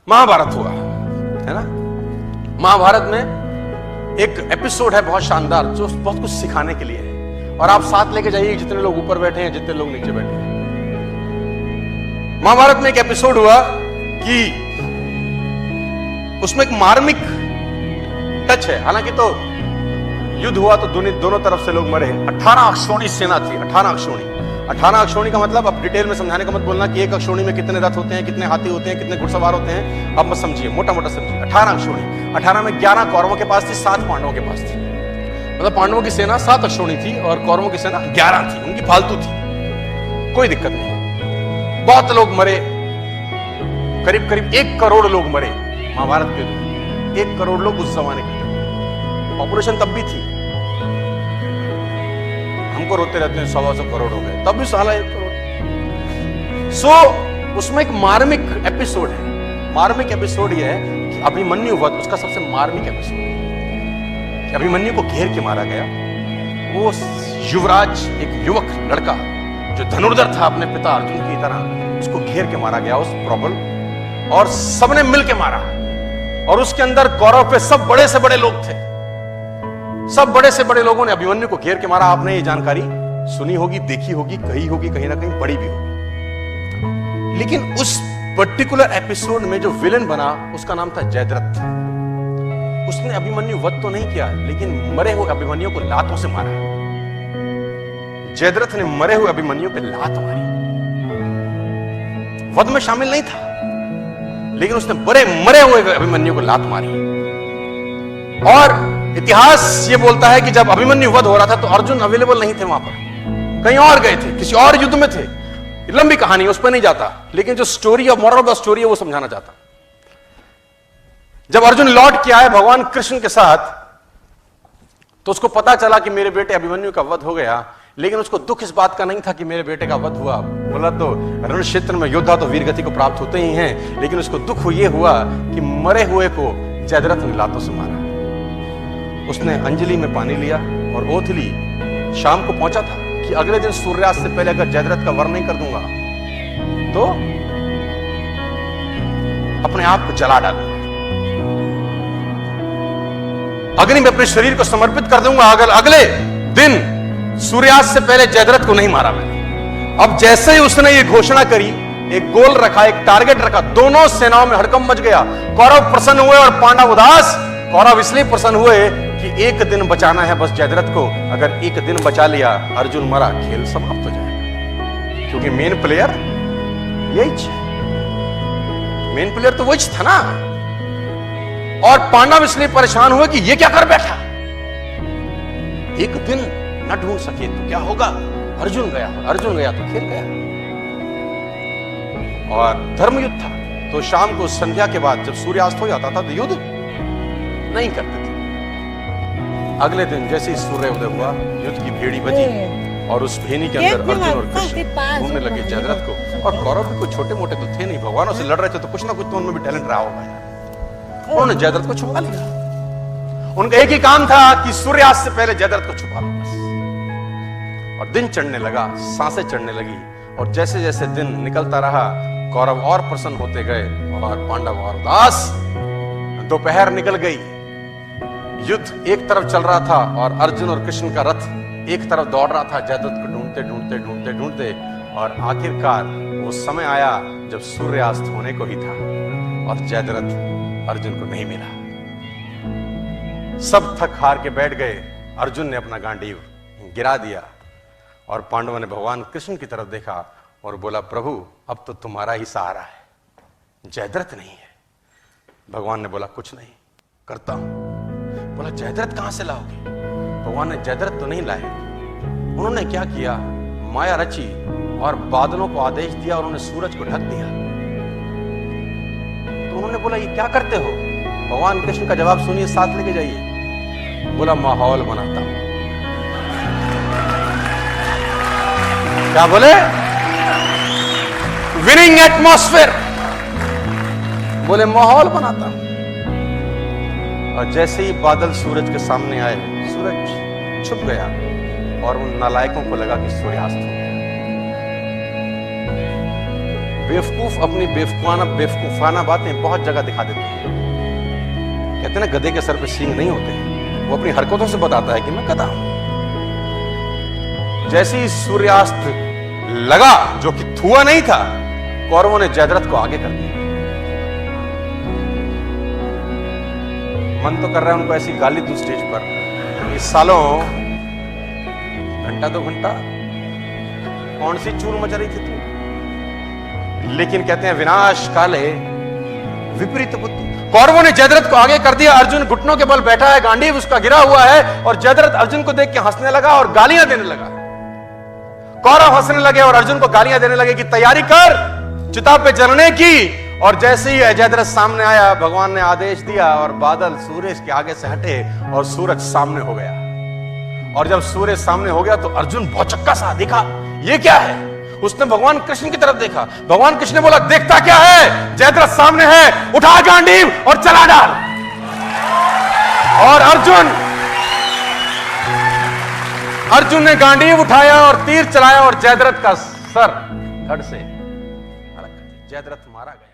महाभारत हुआ है ना। महाभारत में एक एपिसोड है बहुत शानदार जो बहुत कुछ सिखाने के लिए है, और आप साथ लेके जाइए जितने लोग ऊपर बैठे हैं, जितने लोग नीचे बैठे हैं। महाभारत में एक एपिसोड हुआ कि उसमें एक मार्मिक टच है। हालांकि तो युद्ध हुआ तो दोनों तरफ से लोग मरे। 18 अक्षौणी सेना थी। 18 अक्षौणी। 18 अक्षौणी का मतलब अब डिटेल में समझाने का मत बोलना कि एक अक्षौणी में कितने रथ होते हैं, कितने हाथी होते हैं, कितने घुड़सवार होते हैं। अब मत समझिए, मोटा मोटा समझिए। 18 अक्षौणी। 18 में 11 कौरवों के पास थी, 7 पांडवों के पास थी। मतलब पांडवों की सेना 7 अक्षौणी थी और कौरवों की सेना 11 थी। उनकी फालतू थी, कोई दिक्कत नहीं। बहुत लोग मरे, करीब करीब 1 करोड़ लोग मरे महाभारत के युद्ध। 1 करोड़ लोग उस जमाने के। पॉपुलेशन तब भी थी, हमको रोते रहते हैं 100 करोड़ हो गए, तब भी साला 1 करोड़। उसमें एक मार्मिक एपिसोड है। मार्मिक एपिसोड यह है कि अभिमन्यु वध, उसका सबसे मार्मिक एपिसोड है कि अभिमन्यु को घेर के मारा गया। वो युवराज, एक युवक लड़का जो धनुर्धर था अपने पिता अर्जुन की तरह, उसको घेर के मारा गया उस प्रबल, और सबने मिल के मारा। और उसके अंदर कौरव पे सब बड़े से बड़े लोग थे। सब बड़े से बड़े लोगों ने अभिमन्यु को घेर के मारा। आपने ये जानकारी सुनी होगी, देखी होगी, कही होगी, कहीं ना कहीं पढ़ी भी होगी। लेकिन उस पर्टिकुलर एपिसोड में जो विलेन बना उसका नाम था जयद्रथ। उसने अभिमन्यु वध तो नहीं किया, लेकिन मरे हुए अभिमन्यु को लातों से मारा। जयद्रथ ने मरे हुए अभिमन्यु पे लात मारी। वध में शामिल नहीं था, लेकिन उसने मरे हुए अभिमन्यु को लात मारी। और इतिहास ये बोलता है कि जब अभिमन्यु वध हो रहा था तो अर्जुन अवेलेबल नहीं थे वहां पर, कहीं और गए थे, किसी और युद्ध में थे। लंबी कहानी, उस पर नहीं जाता, लेकिन जो story of moral of the story है वो समझाना चाहता। जब अर्जुन लौट के आए भगवान कृष्ण के साथ, तो उसको पता चला कि मेरे बेटे अभिमन्यु का वध हो गया। लेकिन उसको दुख इस बात का नहीं था कि मेरे बेटे का वध हुआ। बोला तो रण क्षेत्र में योद्धा तो वीर गति को प्राप्त होते ही हैं, लेकिन उसको दुख ये हुआ कि मरे हुए को जयद्रथ ने लातों से मारा। उसने अंजलि में पानी लिया और ओथ ली। शाम को पहुंचा था कि अगले दिन सूर्यास्त से पहले अगर जयद्रथ का वर्ण नहीं कर दूंगा तो अपने आप को जला डालूंगा, अग्नि में अपने शरीर को समर्पित कर दूंगा अगर अगले दिन सूर्यास्त से पहले जयद्रथ को नहीं मारा मैंने। अब जैसे ही उसने ये घोषणा करी, एक गोल रखा, एक टारगेट रखा, दोनों सेनाओं में हड़कंप मच गया। कौरव प्रसन्न हुए और पांडव उदास। कौरव इसलिए प्रसन्न हुए कि एक दिन बचाना है बस जयद्रथ को। अगर एक दिन बचा लिया, अर्जुन मरा, खेल समाप्त हो जाएगा, क्योंकि मेन प्लेयर यही है। मेन प्लेयर तो वही था ना। और पांडव इसलिए परेशान हुए कि ये क्या कर बैठा, एक दिन न ढूंढ सके तो क्या होगा। अर्जुन गया, अर्जुन गया तो खेल गया। और धर्मयुद्ध था, तो शाम को संध्या के बाद जब सूर्यास्त हो जाता था तो युद्ध नहीं करते थे। अगले दिन जैसे ही सूर्योदय हुआ, युद्ध की भेड़ी बजी और उस भेड़ी के अंदर अर्जुन और कृष्ण ढूंढने लगे जयद्रथ को। और कौरव भी कुछ छोटे मोटे तो थे नहीं, भगवानों से लड़ रहे थे, तो कुछ ना कुछ तो उनमें भी टैलेंट रहा होगा। उन्होंने जयद्रथ को छुपा लिया। उनका एक ही काम था कि सूर्यास्त से पहले जयद्रथ को छुपा लो बस। और दिन चढ़ने लगा, सांसें चढ़ने लगी, और जैसे जैसे दिन निकलता रहा कौरव और प्रसन्न होते गए और पांडव और उदास। दोपहर निकल गई, युद्ध एक तरफ चल रहा था और अर्जुन और कृष्ण का रथ एक तरफ दौड़ रहा था जयद्रथ को ढूंढते ढूंढते ढूंढते ढूंढते। और आखिरकार वो समय आया जब सूर्यास्त होने को ही था और जयद्रथ अर्जुन को नहीं मिला। सब थक हार के बैठ गए। अर्जुन ने अपना गांडीव गिरा दिया और पांडवों ने भगवान कृष्ण की तरफ देखा और बोला, प्रभु अब तो तुम्हारा ही सहारा है, जयद्रथ नहीं है। भगवान ने बोला, कुछ नहीं, करता हूं। बोला, जयद्रथ कहां से लाओगे। भगवान ने जयद्रथ तो नहीं लाए। उन्होंने क्या किया, माया रची और बादलों को आदेश दिया और उन्होंने सूरज को ढक दिया। तो उन्होंने बोला, ये क्या करते हो। भगवान कृष्ण का जवाब सुनिए, साथ लेके जाइए। बोला, माहौल बनाता हूं। क्या बोले, विनिंग एटमॉस्फेयर। बोले, माहौल बनाता हूं। और जैसे ही बादल सूरज के सामने आए, सूरज छुप गया और उन नालायकों को लगा कि सूर्यास्त हो गया। बेवकूफ अपनी बेवकूफाना बातें बहुत जगह दिखा देते हैं। कहते हैं ना, गधे के सर पे सींग नहीं होते हैं। वो अपनी हरकतों से बताता है कि मैं गधा हूं। जैसे ही सूर्यास्त लगा, जो कि थुआ नहीं था, कौरवों ने जयद्रथ को आगे कर दिया। मन तो कर रहा है उनको ऐसी गाली दूं स्टेज पर, इस सालों घंटा 2 घंटा कौन सी चूल मचा रही थी तू। लेकिन कहते हैं विनाश काले विपरीत बुद्धि। कौरवों ने जयद्रथ को आगे कर दिया। अर्जुन घुटनों के बल बैठा है, गांडीव उसका गिरा हुआ है, और जयद्रथ अर्जुन को देख के हंसने लगा और गालियां देने लगा। कौरव हंसने लगे और अर्जुन को गालियां देने लगे कि तैयारी कर चिता पे जलने की। और जैसे ही जयद्रथ सामने आया, भगवान ने आदेश दिया और बादल सूरज के आगे से हटे और सूरज सामने हो गया। और जब सूरज सामने हो गया तो अर्जुन भौचक्का सा दिखा, ये क्या है। उसने भगवान कृष्ण की तरफ देखा। भगवान कृष्ण ने बोला, देखता क्या है, जयद्रथ सामने है, उठा गांडीव और चला डाल। और अर्जुन ने गांडीव उठाया और तीर चलाया और जयद्रथ का सर धड़ से अलग कर दिया। जयद्रथ मारा गया।